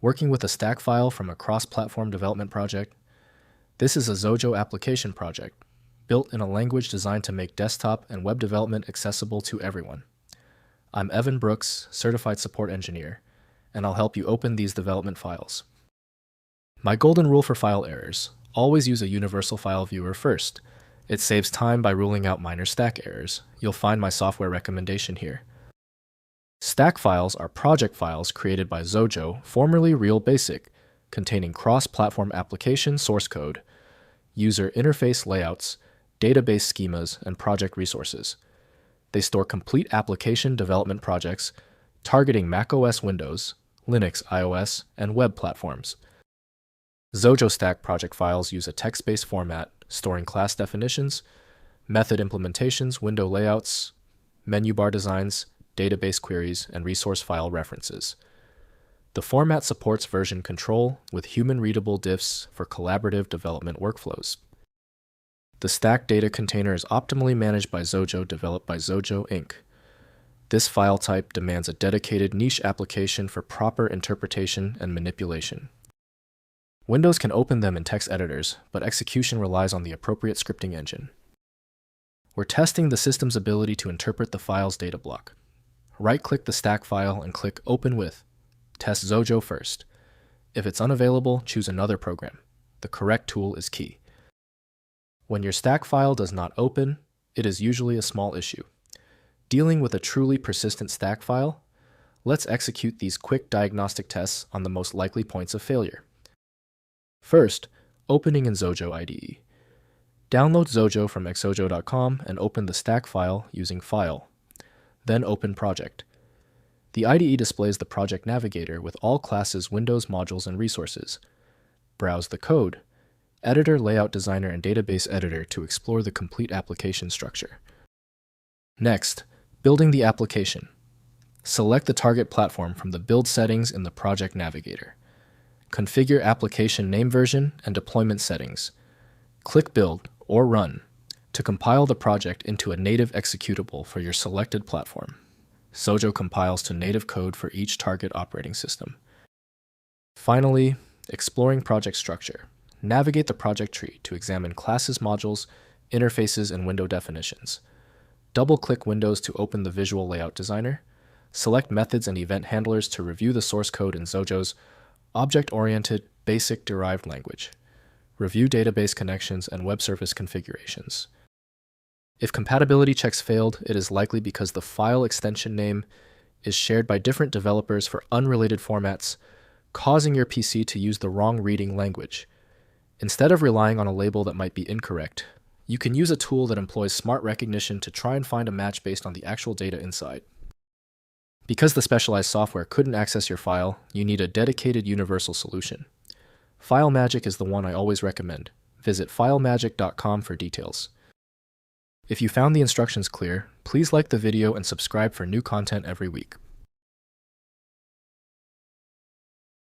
Working with a stack file from a cross-platform development project. This is a Xojo application project, built in a language designed to make desktop and web development accessible to everyone. I'm Evan Brooks, Certified Support Engineer, and I'll help you open these development files. My golden rule for file errors: always use a universal file viewer first. It saves time by ruling out minor stack errors. You'll find my software recommendation here. Stack files are project files created by Xojo, formerly REALbasic, containing cross-platform application source code, user interface layouts, database schemas, and project resources. They store complete application development projects targeting macOS Windows, Linux, iOS, and web platforms. Xojo STACK project files use a text-based format, storing class definitions, method implementations, window layouts, menu bar designs, database queries, and resource file references. The format supports version control with human-readable diffs for collaborative development workflows. The stack data container is optimally managed by Xojo, developed by Xojo Inc. This file type demands a dedicated niche application for proper interpretation and manipulation. Windows can open them in text editors, but execution relies on the appropriate scripting engine. We're testing the system's ability to interpret the file's data block. Right-click the stack file and click Open With. Test Xojo first. If it's unavailable, choose another program. The correct tool is key. When your stack file does not open, it is usually a small issue. Dealing with a truly persistent stack file, let's execute these quick diagnostic tests on the most likely points of failure. First, opening in Xojo IDE. Download Xojo from xojo.com and open the stack file using File. Then open Project. The IDE displays the project navigator with all classes, windows, modules, and resources. Browse the code, Editor, Layout Designer, and Database Editor to explore the complete application structure. Next, building the application. Select the target platform from the build settings in the project navigator. Configure application name version and deployment settings. Click Build or Run to compile the project into a native executable for your selected platform. Xojo compiles to native code for each target operating system. Finally, exploring project structure. Navigate the project tree to examine classes, modules, interfaces, and window definitions. Double-click Windows to open the Visual Layout Designer. Select methods and event handlers to review the source code in Xojo's object-oriented, basic derived language. Review database connections and web service configurations. If compatibility checks failed, it is likely because the file extension name is shared by different developers for unrelated formats, causing your PC to use the wrong reading language. Instead of relying on a label that might be incorrect, you can use a tool that employs smart recognition to try and find a match based on the actual data inside. Because the specialized software couldn't access your file, you need a dedicated universal solution. FileMagick is the one I always recommend. Visit filemagick.com for details. If you found the instructions clear, please like the video and subscribe for new content every week.